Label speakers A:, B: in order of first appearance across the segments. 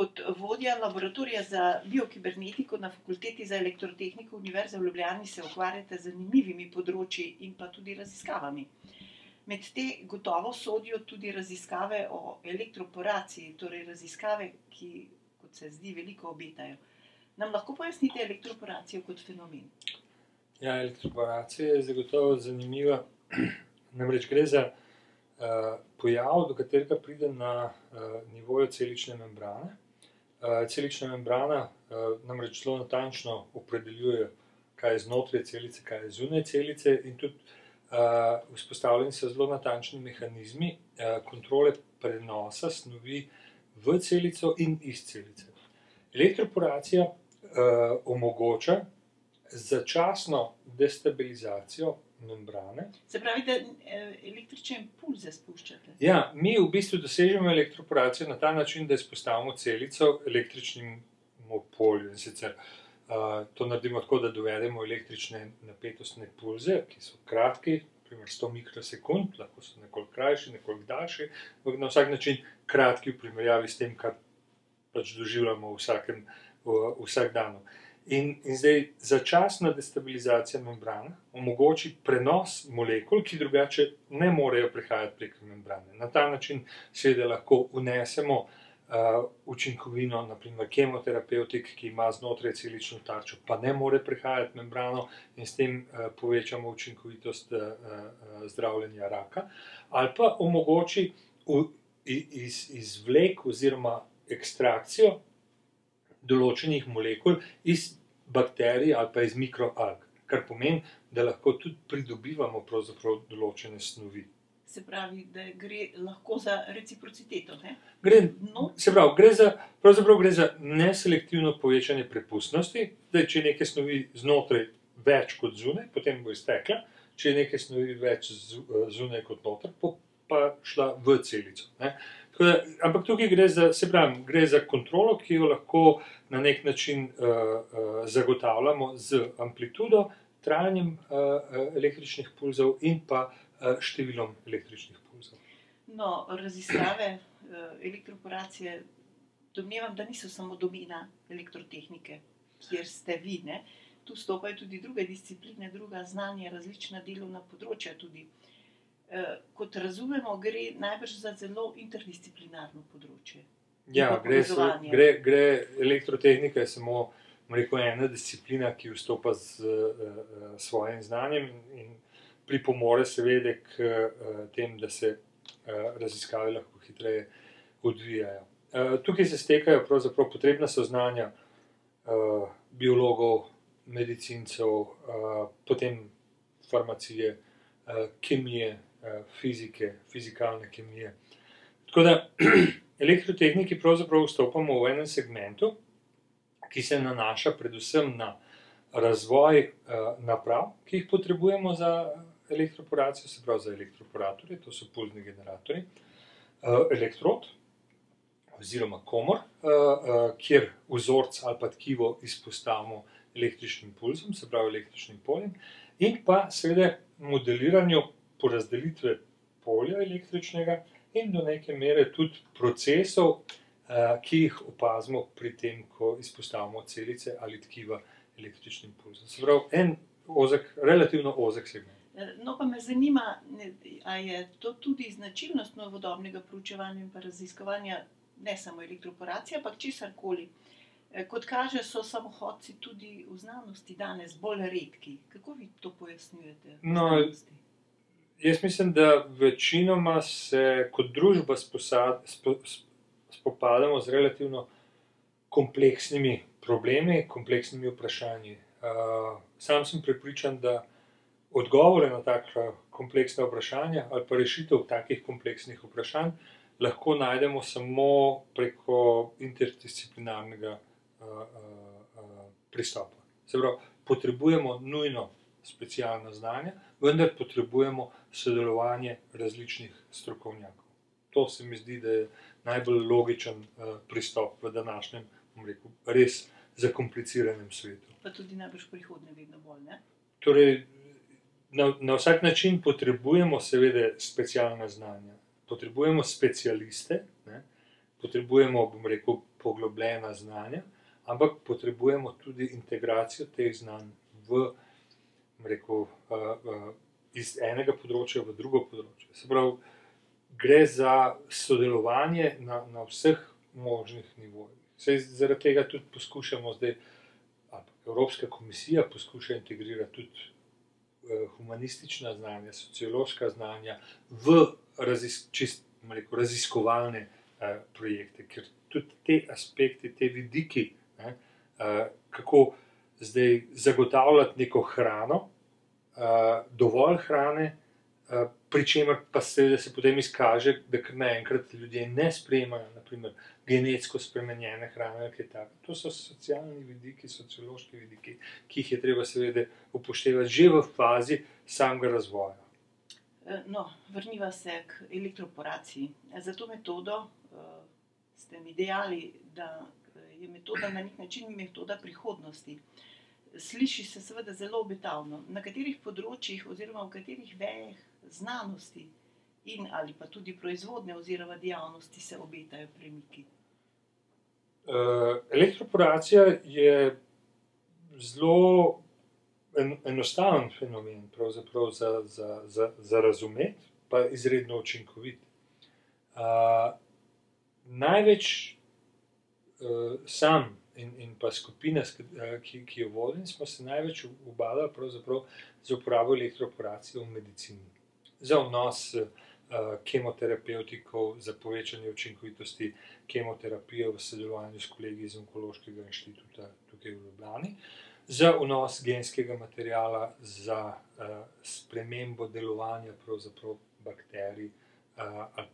A: Kot vodja laboratorija za biokibernetiko na Fakulteti za elektrotehniko Univerze v Ljubljani se ukvarjate z zanimivimi področji in pa tudi raziskavami. Med te gotovo sodijo tudi raziskave o elektroporaciji, torej raziskave, ki, kot se zdi, veliko obetajo. Nam lahko pojasnite elektroporacijo kot fenomen?
B: Ja, elektroporacija je zagotovo zanimiva. Namreč gre za pojav, do katerega pride na nivoju celične membrane. Celična membrana namreč zelo natančno opredeljuje, kaj je znotraj celice, kaj je zunaj celice, in tudi vzpostavljeni so zelo natančni mehanizmi kontrole prenosa snovi v celico in iz celice. Elektroporacija omogoča začasno destabilizacijo membrane.
A: Se pravi, da električne impulze spuščate?
B: Ja, mi v bistvu dosežemo elektroporacijo na ta način, da izpostavimo celico električnemu polju. In sicer to naredimo tako, da dovedemo električne napetostne pulze, ki so kratki, primer 100 mikrosekund, lahko so nekoliko krajši, nekoliko daljši, ampak na vsak način kratki v primerjavi s tem, kar pač doživljamo v vsakdanu. In zdaj začasna destabilizacija membrane omogoči prenos molekul, ki drugače ne morejo prehajati preko membrane. Na ta način seveda lahko vnesemo učinkovino, na primer kemoterapevtik, ki ima znotraj celično tarčo, pa ne more prehajati membrano, in s tem povečamo učinkovitost zdravljenja raka. Ali pa omogoči izvlek oziroma ekstrakcijo določenih molekul iz bakterij ali pa iz mikroalg, kar pomeni, da lahko tudi pridobivamo pravzaprav določene snovi.
A: Se pravi, da gre lahko za reciprociteto, ne?
B: Pravzaprav gre za neselektivno povečanje prepustnosti, da če je neke snovi znotraj več kot zunaj, potem bo iztekla, če je neke snovi več zunaj kot noter, pa šla v celico, ne. Ampak tukaj gre za kontrolo, ki jo lahko na nek način zagotavljamo z amplitudo, trajanjem električnih pulzov in pa številom električnih pulzov.
A: No, raziskave elektroporacije domnevam, da niso samo domena elektrotehnike, kjer ste vi, ne? Tu vstopajo tudi druge discipline, druga znanja, različna delovna področja tudi. Kot razumemo, gre najbrž za zelo interdisciplinarno področje.
B: Ja, elektrotehnika je samo, bom rekel, ena disciplina, ki vstopa s svojim znanjem in pripomore seveda k tem, da se raziskave lahko hitreje odvijajo. Tukaj se stekajo pravzaprav potrebna so znanja biologov, medicincev, potem farmacije, kemije, fizike, fizikalne kemije. Tako da elektrotehniki pravzaprav vstopamo v enem segmentu, ki se nanaša predvsem na razvoj naprav, ki jih potrebujemo za elektroporacijo, se pravi za elektroporatorje, to so pulzni generatorji, elektrod oziroma komor, kjer vzorec ali pa tkivo izpostavimo električnim pulzom, se pravi električnim poljem, in pa seveda modeliranju porazdelitve polja električnega in do neke mere tudi procesov, ki jih opazimo pri tem, ko izpostavimo celice ali tkiva električnim pulzom. Se pravi, en relativno ozek segment.
A: No, pa me zanima, a je to tudi značilnost novodobnega proučevanja in pa raziskovanja, ne samo elektroporacije, ampak česarkoli. Kot kaže, so samohodci tudi v znanosti danes bolj redki. Kako vi to pojasnjujete v znanosti?
B: Jaz mislim, da večinoma se kot družba spopadamo z relativno kompleksnimi problemi, kompleksnimi vprašanji. Sam sem prepričan, da odgovore na taka kompleksna vprašanja ali pa rešitev takih kompleksnih vprašanj lahko najdemo samo preko interdisciplinarnega pristopa. Se pravi, potrebujemo nujno specialna znanja, vendar potrebujemo sodelovanje različnih strokovnjakov. To se mi zdi, da je najbolj logičen pristop v današnjem, bom rekel, res zakompliciranem svetu.
A: Pa tudi najbrž prihodnje vedno bolj, ne?
B: Torej, na vsak način potrebujemo seveda specialna znanja. Potrebujemo specialiste, ne? Potrebujemo, bom rekel, poglobljena znanja, ampak potrebujemo tudi integracijo teh znanj iz enega področja v drugo področje. Se pravi, gre za sodelovanje na vseh možnih nivojih. Zaradi tega tudi poskušamo zdaj, Evropska komisija poskuša integrirati tudi humanistična znanja, sociološka znanja v raziskovalne projekte, ker tudi te aspekti, te vidiki, kako zdaj zagotavljati neko hrano, dovolj hrane, pri čemer pa se potem izkaže, da kar naenkrat ljudje ne sprejemajo, naprimer, genetsko spremenjene hrane ali kaj takega. To so socialni vidiki, sociološki vidiki, ki jih je treba seveda upoštevati že v fazi samega razvoja.
A: No, vrniva se k elektroporaciji. Za to metodo ste mi dejali, da je metoda na nek način metoda prihodnosti. Sliši se seveda zelo obetavno. Na katerih področjih oziroma v katerih vejah znanosti in ali pa tudi proizvodne oziroma dejavnosti se obetajo premiki?
B: Elektroporacija je zelo enostaven fenomen pravzaprav za razumeti, pa izredno učinkovit. Največ sam in pa skupina, ki jo vodim, smo se največ ubadali pravzaprav z uporabo elektroporacije v medicini. Za vnos kemoterapevtikov, za povečanje učinkovitosti kemoterapije v sodelovanju s kolegi iz Onkološkega inštituta tukaj v Ljubljani, za vnos genskega materiala, za spremembo delovanja pravzaprav bakterij ali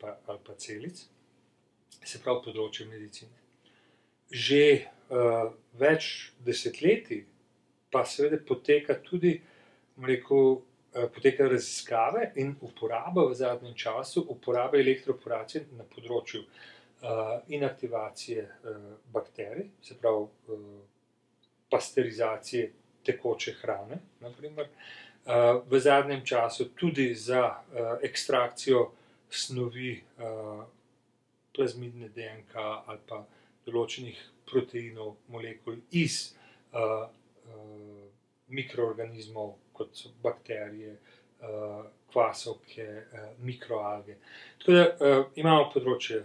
B: pa celic, se pravi področje medicine. Že več desetletij pa seveda potekajo raziskave in uporaba v zadnjem času, uporaba elektroporacije na področju inaktivacije bakterij, se pravi pasterizacije tekoče hrane, na primer. V zadnjem času tudi za ekstrakcijo snovi plazmidne DNK ali pa določenih proteinov, molekul iz mikroorganizmov, kot so bakterije, kvasovke, mikroalge. Tako da imamo področje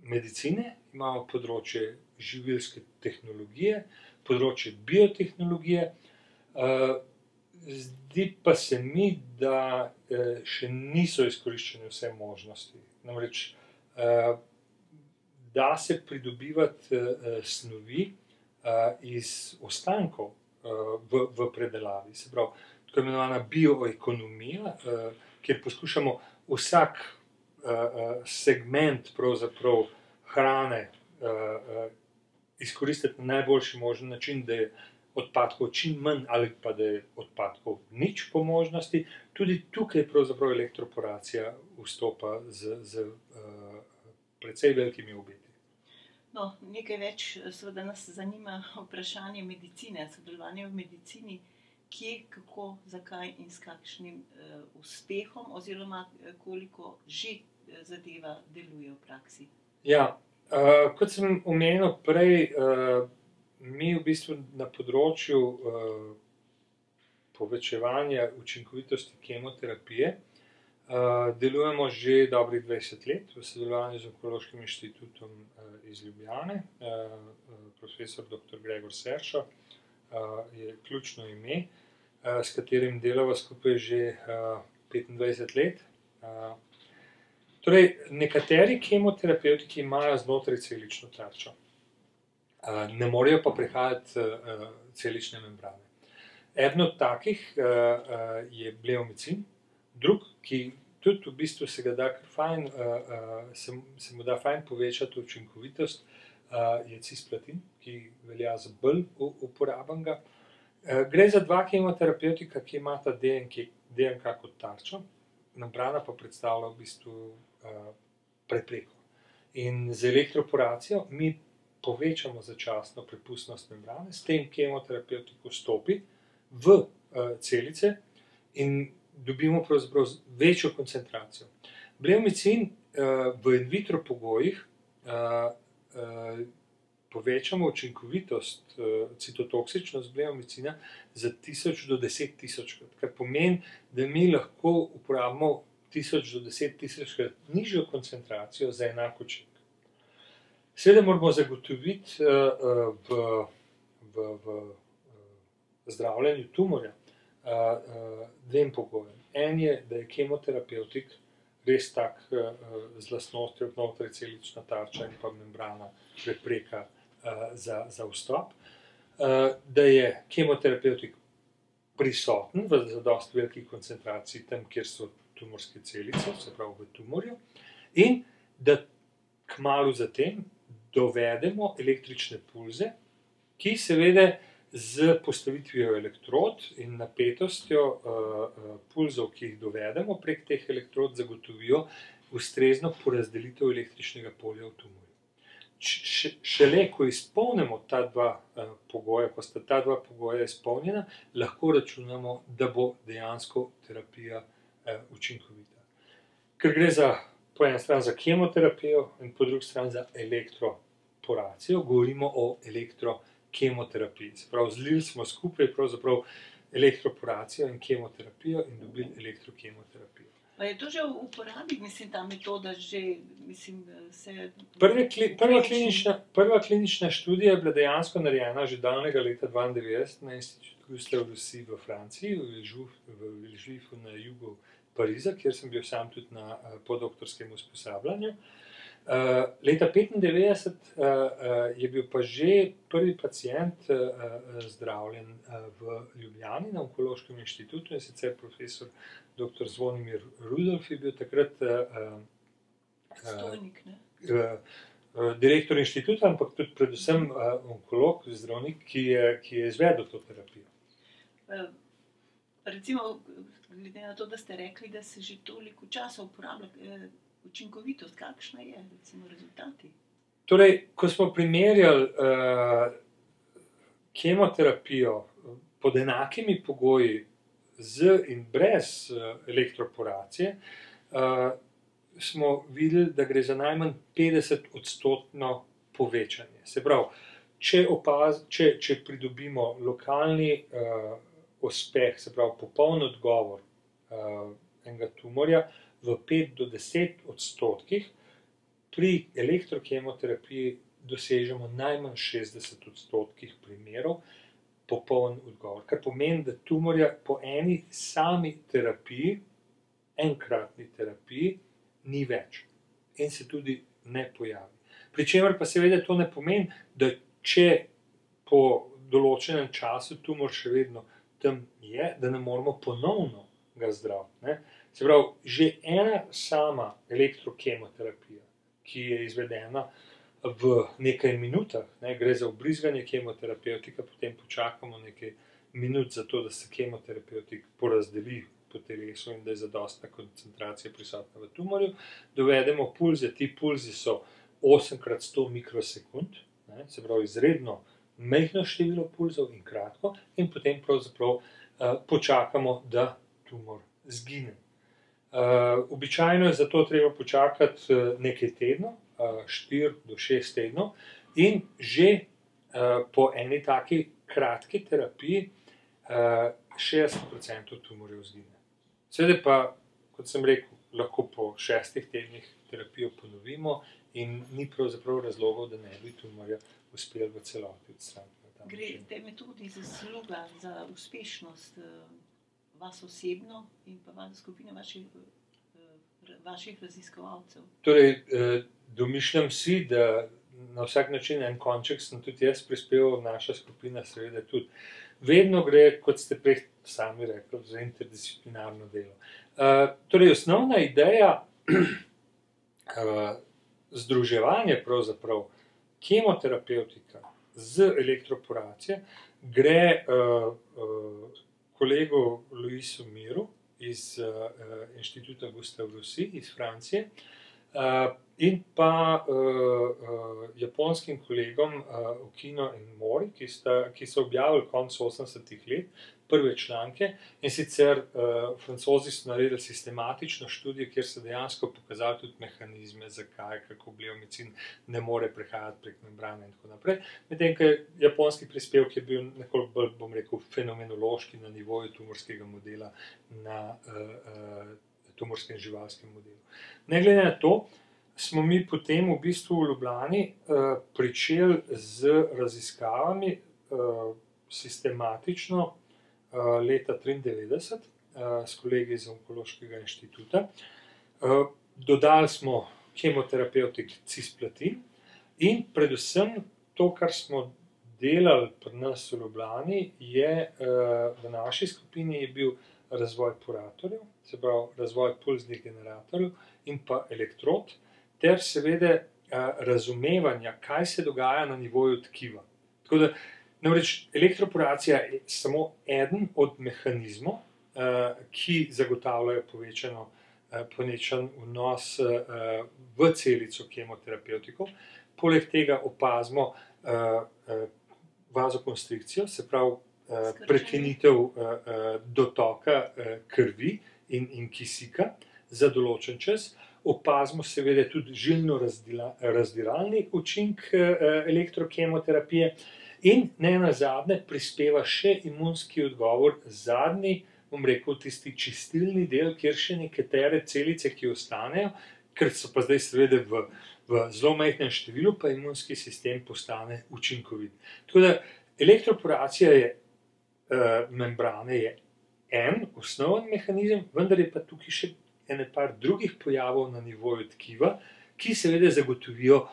B: medicine, imamo področje živilske tehnologije, področje biotehnologije. Zdi pa se mi, da še niso izkoriščene vse možnosti. Namreč da se pridobivati snovi iz ostankov v predelavi. Se pravi, tako imenovana bioekonomija, kjer poskušamo vsak segment pravzaprav hrane izkoristiti na najboljši možen način, da je odpadkov čim manj ali pa da je odpadkov nič po možnosti. Tudi tukaj pravzaprav elektroporacija vstopa z precej velikimi obeti.
A: No, nekaj več seveda nas zanima vprašanje medicine, sodelovanje v medicini, kje, kako, zakaj in s kakšnim uspehom oziroma koliko že zadeva deluje v praksi.
B: Ja, kot sem omenil prej, mi v bistvu na področju povečevanja učinkovitosti kemoterapije delujemo že dobrih 20 let v sodelovanju z Onkološkim inštitutom iz Ljubljane. Profesor dr. Gregor Serša je ključno ime, s katerim delava skupaj že 25 let. Torej, nekateri kemoterapevtiki imajo znotraj celično tarčo. Ne morejo pa prehajati celične membrane. Eden od takih je bleomicin, drug, ki tudi v bistvu se ga da kar fajn, se mu da fajn povečati učinkovitost, je cisplatin, ki velja za bolj uporabenega. Gre za dva kemoterapevtika, ki imata DNK kot tarčo, membrana pa predstavlja v bistvu prepreko. In z elektroporacijo mi povečamo začasno prepustnost membrane, s tem kemoterapevtik vstopi v celice in dobimo pravzaprav večjo koncentracijo. Bleomicin v in vitro pogojih povečamo učinkovitost, citotoksičnost bleomicina za 1000 do 10 000krat, kar pomeni, da mi lahko uporabimo 1000 do 10 000krat nižjo koncentracijo za enak učinek. Seveda moramo zagotoviti v zdravljenju tumorja dvem pogojem. En je, da je kemoterapevtik res tak z lastnostjo znotrajcelična tarča in pa membrana prepreka za vstop, da je kemoterapevtik prisoten v zadosti veliki koncentraciji tam, kjer so tumorske celice, se pravi v tumorju, in da kmalu zatem dovedemo električne pulze, ki seveda z postavitvijo elektrod in napetostjo pulzov, ki jih dovedemo prek teh elektrod, zagotovijo ustrezno porazdelitev električnega polja v tumorju. Šele, ko izpolnimo ta dva pogoja, ko sta ta dva pogoja izpolnjena, lahko računamo, da bo dejansko terapija učinkovita. Ker gre po eni strani za kemoterapijo in po drugi strani za elektroporacijo, govorimo o elektrokemoterapiji. Se pravi, zlili smo skupaj pravzaprav elektroporacijo in kemoterapijo in dobili elektrokemoterapijo.
A: Pa je to že v uporabi, mislim, ta metoda že, mislim, se...
B: Prva klinična študija je bila dejansko narejena že daljnega leta 1992 na Institutu Gustave Roussy v Franciji, v Villejuifu na jugu Pariza, kjer sem bil sam tudi na podoktorskem usposabljanju. Leta 1995 je bil pa že prvi pacient zdravljen v Ljubljani na Onkološkem inštitutu, in sicer profesor dr. Zvonimir Rudolf je bil takrat direktor inštituta, ampak tudi predvsem onkolog, zdravnik, ki je izvedel to terapijo.
A: Recimo, glede na to, da ste rekli, da se že toliko časa uporablja učinkovitost, kakšna je, recimo, rezultati?
B: Torej, ko smo primerjali kemoterapijo pod enakimi pogoji z in brez elektroporacije, smo videli, da gre za najmanj 50% povečanje. Se pravi, če pridobimo lokalni uspeh, se pravi popoln odgovor enega tumorja v 5 do 10%, pri elektrokemoterapiji dosežemo najmanj 60% primerov popoln odgovor. Kar pomeni, da tumorja po eni sami terapiji, enkratni terapiji, ni več in se tudi ne pojavi. Pričemer pa seveda to ne pomeni, da če po določenem času tumor še vedno tam je, da ne moramo ponovno ga zdraviti. Se pravi, že ena sama elektrokemoterapija, ki je izvedena v nekaj minutah, gre za vbrizganje kemoterapevtika, potem počakamo nekaj minut za to, da se kemoterapevtik porazdeli po telesu in da je zadostna koncentracija prisotna v tumorju, dovedemo pulze, ti pulzi so 8x100 mikrosekund, se pravi izredno majhno število pulzov in kratko, in potem pravzaprav počakamo, da tumor zgine. Običajno je za to treba počakati nekaj tednov, 4 do 6 tednov, in že po eni taki kratki terapiji 60% tumorjev zgine. Seveda pa, kot sem rekel, lahko po 6 tednih terapijo ponovimo in ni pravzaprav razlogov, da ne bi tumorja uspeli v celoti odstraniti.
A: Gre tej metodi zasluga za uspešnost vas osebno in pa vas skupine vaših raziskovalcev?
B: Torej, domišljam si, da na vsak način en konček sem tudi jaz prispeval, naša skupina seveda tudi. Vedno gre, kot ste prej sami rekli, za interdisciplinarno delo. Torej, osnovna ideja združevanja pravzaprav kemoterapevtika z elektroporacijo gre kolegu Louisu Miru iz Inštituta Gustave Roussy iz Francije, In pa japonskim kolegom Okino in Mori, ki so objavili konec 80. let prve članke, in sicer Francozi so naredili sistematično študijo, kjer so dejansko pokazali tudi mehanizme, zakaj, kako bleomicin ne more prehajati prek membrane in tako naprej. Medtem, ko japonski prispevek je bil nekoliko bolj, bom rekel, fenomenološki na nivoju tumorskega modela, na tumorskem živalskem modelu. Ne glede na to, smo mi potem v bistvu v Ljubljani pričeli z raziskavami sistematično leta 1993 s kolegi iz Onkološkega inštituta. Dodali smo kemoterapevtik cisplatin in predvsem to, kar smo delali pri nas v Ljubljani, je v naši skupini je bil razvoj puratorjev, se pravi razvoj pulznih generatorjev in pa elektrod, ter seveda razumevanja, kaj se dogaja na nivoju tkiva. Tako da, namreč elektroporacija je samo eden od mehanizmov, ki zagotavljajo povečan vnos v celico kemoterapevtikov. Poleg tega opazimo vazokonstrikcijo, se pravi prekinitev dotoka krvi in kisika za določen čas. Opazimo seveda tudi žilno razdiralni učinek elektrokemoterapije in nenazadnje prispeva še imunski odgovor, zadnji, bom rekel, tisti čistilni del, kjer še nekatere celice, ki ostanejo, ker so pa zdaj seveda v zelo majhnem številu, pa imunski sistem postane učinkovit. Tako da elektroporacija membrane je en osnoven mehanizem, vendar je pa tukaj še ene par drugih pojavov na nivoju tkiva, ki seveda zagotovijo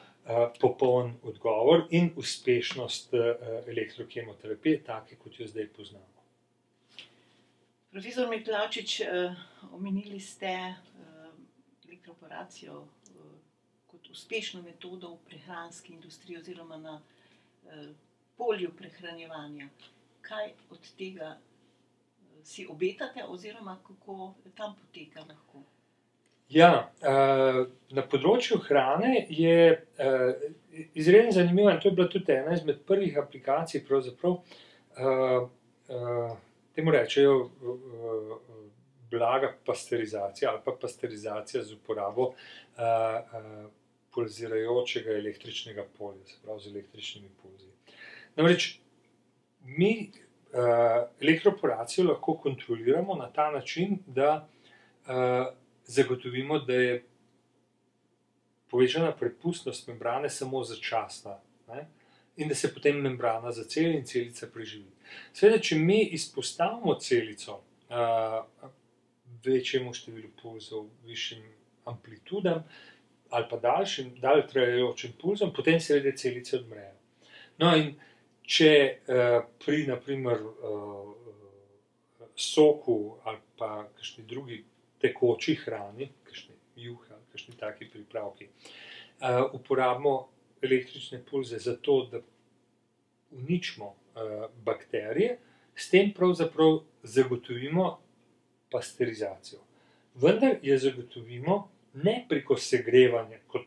B: popoln odgovor in uspešnost elektrokemoterapije, take kot jo zdaj poznamo.
A: Profesor Miklavčič, omenili ste elektroporacijo kot uspešno metodo v prehranski industriji oziroma na polju prehranjevanja. Kaj od tega si obetate oziroma kako tam poteka lahko?
B: Ja, na področju hrane je izredno zanimivo, in to je bila tudi ena izmed prvih aplikacij, pravzaprav, temu rečejo blaga pasterizacija ali pa pasterizacija z uporabo pulzirajočega električnega polja, se pravi z električnimi pulzi. Namreč, mi elektroporacijo lahko kontroliramo na ta način, da zagotovimo, da je povečana prepustnost membrane samo začasna, ne? In da se potem membrana zaceli in celica preživi. Seveda, če mi izpostavimo celico večjemu številu pulzov, višjim amplitudam ali pa dalj trajajočim pulzom, potem seveda celice odmrejo. No, in če pri, na primer, soku ali pa kakšni drugi tekoči hrani, kakšne juhe ali kakšni taki pripravki, uporabimo električne pulze za to, da uničimo bakterije, s tem pravzaprav zagotovimo pasterizacijo. Vendar je zagotovimo ne preko segrevanja, kot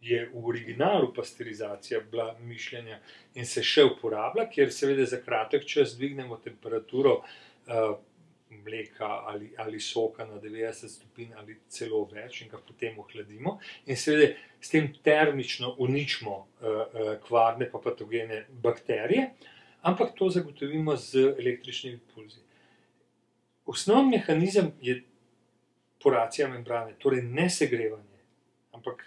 B: je v originalu pasterizacija bila mišljena in se še uporablja, kjer seveda za kratek čas dvignemo temperaturo mleka ali soka na 90 stopinj ali celo več in ga potem ohladimo in seveda s tem termično uničimo kvarne pa patogene bakterije, ampak to zagotovimo z električnimi pulzi. Osnovni mehanizem je poracija membrane, torej ne segrevanje, ampak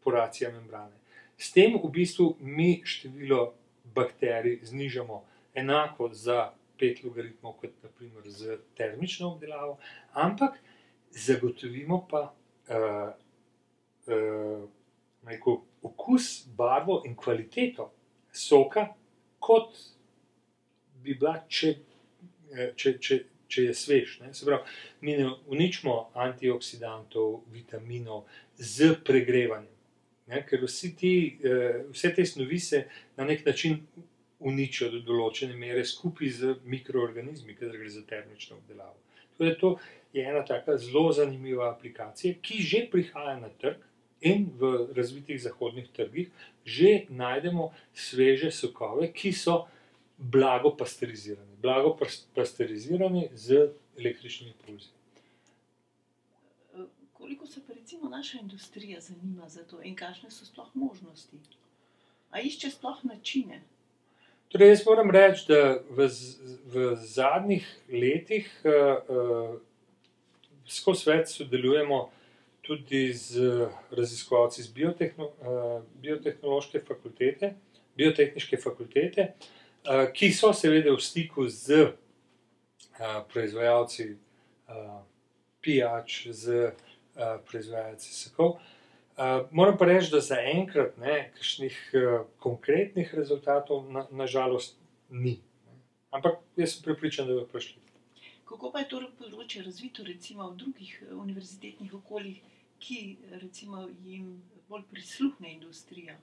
B: poracija membrane. S tem v bistvu mi število bakterij znižamo enako za 5 logaritmov, kot na primer z termično obdelavo, ampak zagotovimo pa okus, barvo in kvaliteto soka, kot bi bila, če je svež, ne. Se pravi, mi ne uničimo antioksidantov, vitaminov z pregrevanjem, ne, ker vse te snovi se na nek način uničijo do določene mere skupaj z mikroorganizmi, kadar gre za termično obdelavo. Tako da to je ena taka zelo zanimiva aplikacija, ki že prihaja na trg in v razvitih zahodnih trgih že najdemo sveže sokove, ki so blago pasterizirani. Blago pasterizirani z električnimi impulzi.
A: Koliko se pa recimo naša industrija zanima za to in kakšne so sploh možnosti? A išče sploh načine?
B: Torej, jaz moram reči, da v zadnjih letih skozi svet sodelujemo tudi z raziskovalci z biotehniške fakultete, ki so seveda v stiku z proizvajalci pijač, z proizvajalci sokov. Moram pa reči, da zaenkrat kakšnih konkretnih rezultatov na žalost ni. Ampak jaz sem prepričan, da bodo prišli.
A: Kako pa je to področje razvito recimo v drugih univerzitetnih okoljih, ki recimo jim bolj prisluhne industrija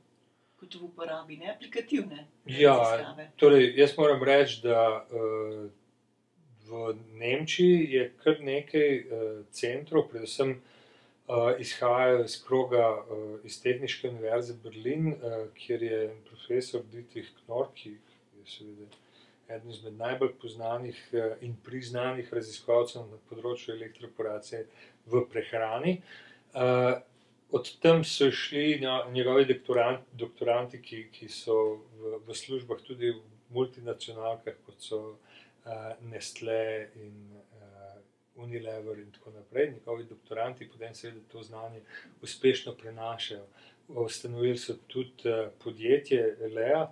A: kot v uporabi, aplikativne raziskave?
B: Torej, jaz moram reči, da v Nemčiji je kar nekaj centrov, predvsem izhajajo iz kroga iz Tehniške univerze Berlin, kjer je profesor Dietrich Knorr, ki je seveda eden izmed najbolj poznanih in priznanih raziskovalcev na področju elektroporacije v prehrani. Od tam so šli njegovi doktoranti, ki so v službah tudi v multinacionalkah, kot so Nestlé in Unilever in tako naprej. Njegovi doktoranti potem seveda to znanje uspešno prenašajo. Ustanovili so tudi podjetje Elea,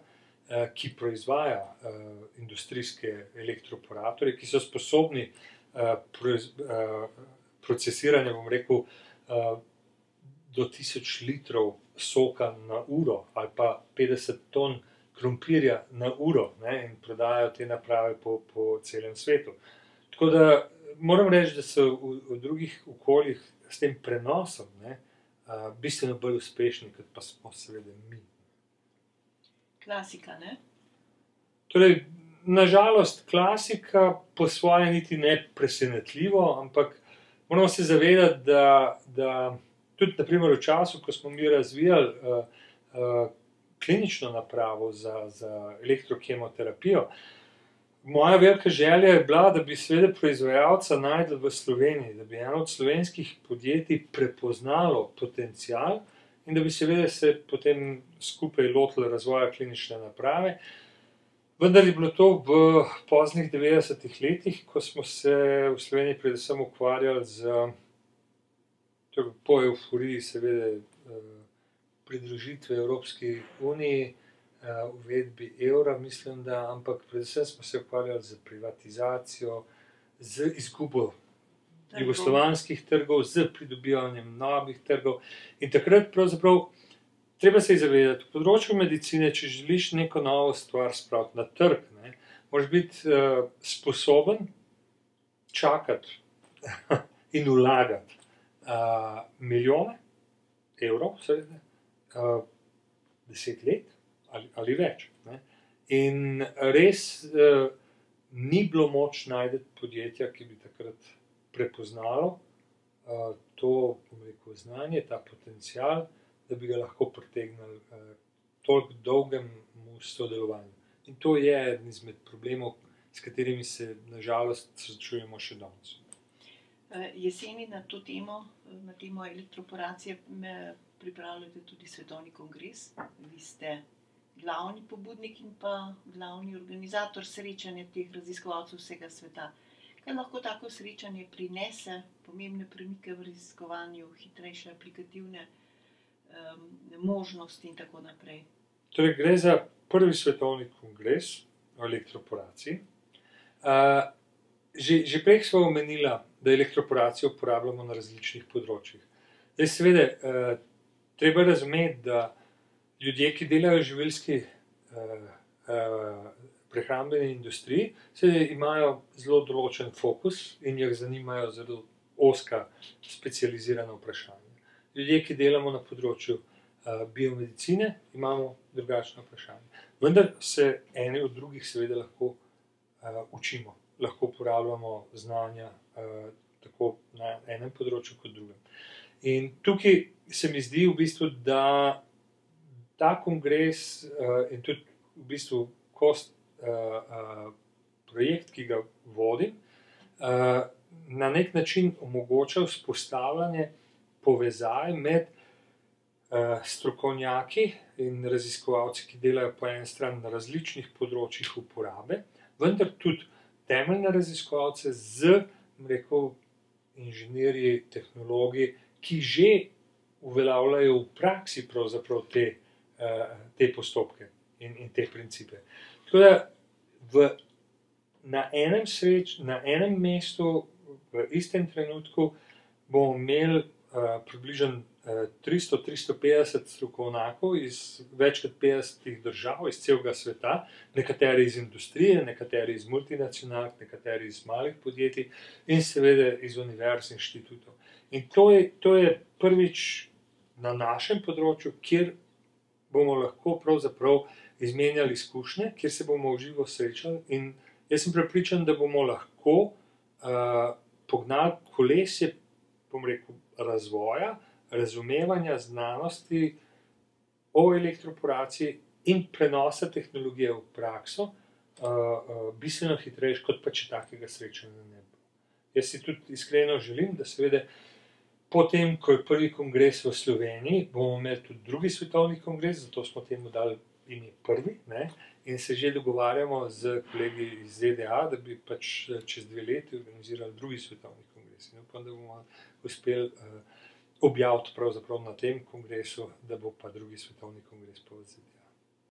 B: ki proizvaja industrijske elektroporatorje, ki so sposobni procesiranja, bom rekel, do 1000 litrov soka na uro ali pa 50 ton krompirja na uro, in prodajajo te naprave po celem svetu. Tako da moram reči, da so v drugih okoljih s tem prenosom bistveno bolj uspešni, kot pa smo seveda mi.
A: Klasika, ne?
B: Torej, na žalost klasika po svoje niti ne presenetljivo, ampak moramo se zavedati, da tudi na primer v času, ko smo mi razvijali klinično napravo za elektrokemoterapijo, moja velika želja je bila, da bi seveda proizvajalca našli v Sloveniji, da bi eno od slovenskih podjetij prepoznalo potencial in da bi seveda se potem skupaj lotili razvoja klinične naprave. Vendar je bilo to v poznih 90-ih letih, ko smo se v Sloveniji predvsem ukvarjali po evforiji seveda pridružitve Evropski uniji, uvedbi evra, mislim da, ampak predvsem smo se ukvarjali z privatizacijo, z izgubo jugoslovanskih trgov, z pridobivanjem novih trgov. In takrat pravzaprav treba se zavedati, v področju medicine, če želiš neko novo stvar spraviti na trg, moraš biti sposoben čakati in vlagati milijone evrov, seveda, 10 let ali več. In res ni bilo moč najti podjetja, ki bi takrat prepoznalo to, bom rekel, znanje, ta potencial, da bi ga lahko pritegnili toliko dolgemu sodelovanju. In to je eden izmed problemov, s katerimi se na žalost srečujemo še danes.
A: Jeseni na to temo, na temo elektroporacije, pripravljate tudi svetovni kongres. Vi ste glavni pobudnik in pa glavni organizator srečanja teh raziskovalcev vsega sveta. Kaj lahko tako srečanje prinese, pomembne premike v raziskovanju, hitrejše aplikativne možnosti in tako naprej?
B: Torej, gre za prvi svetovni kongres o elektroporaciji. Že prej smo omenila, da elektroporacijo uporabljamo na različnih področjih. Zdaj seveda, treba razumeti, da ljudje, ki delajo v živilski prehrambeni industriji, imajo zelo določen fokus in jih zanimajo zelo ozka specializirana vprašanja. Ljudje, ki delamo na področju biomedicine, imamo drugačna vprašanja. Vendar se eni od drugih seveda lahko učimo, lahko uporabljamo znanja tako na enem področju kot drugem. In tukaj se mi zdi v bistvu, da ta kongres in tudi v bistvu projekt, ki ga vodim, na nek način omogoča vzpostavljanje povezave med strokovnjaki in raziskovalci, ki delajo po eni strani na različnih področjih uporabe, vendar tudi temeljne raziskovalce z, rekel, inženirji, tehnologi, ki že uveljavljajo v praksi pravzaprav te postopke in te principe. Tako da na enem mestu, v istem trenutku bomo imeli približno 300-350 strokovnjakov iz več kot 50 držav, iz celega sveta, nekateri iz industrije, nekateri iz multinacionalk, nekateri iz malih podjetij in seveda iz univerz in inštitutov. In to je prvič na našem področju, kjer bomo lahko pravzaprav izmenjali izkušnje, kjer se bomo v živo srečali, in jaz sem prepričan, da bomo lahko pognali kolesje, bom rekel, razvoja, razumevanja znanosti o elektroporaciji in prenosa tehnologije v prakso bistveno hitrejši, kot pa če takega srečanja ne bo. Jaz si tudi iskreno želim, da seveda potem, ko je prvi kongres v Sloveniji, bomo imeli tudi drugi svetovni kongres, zato smo temu dali ime prvi, ne? In se že dogovarjamo z kolegi iz ZDA, da bi pač čez 2 leti organizirali drugi svetovni kongres. In upam, da bomo uspeli objaviti pravzaprav na tem kongresu, da bo pa drugi svetovni kongres pa v ZDA.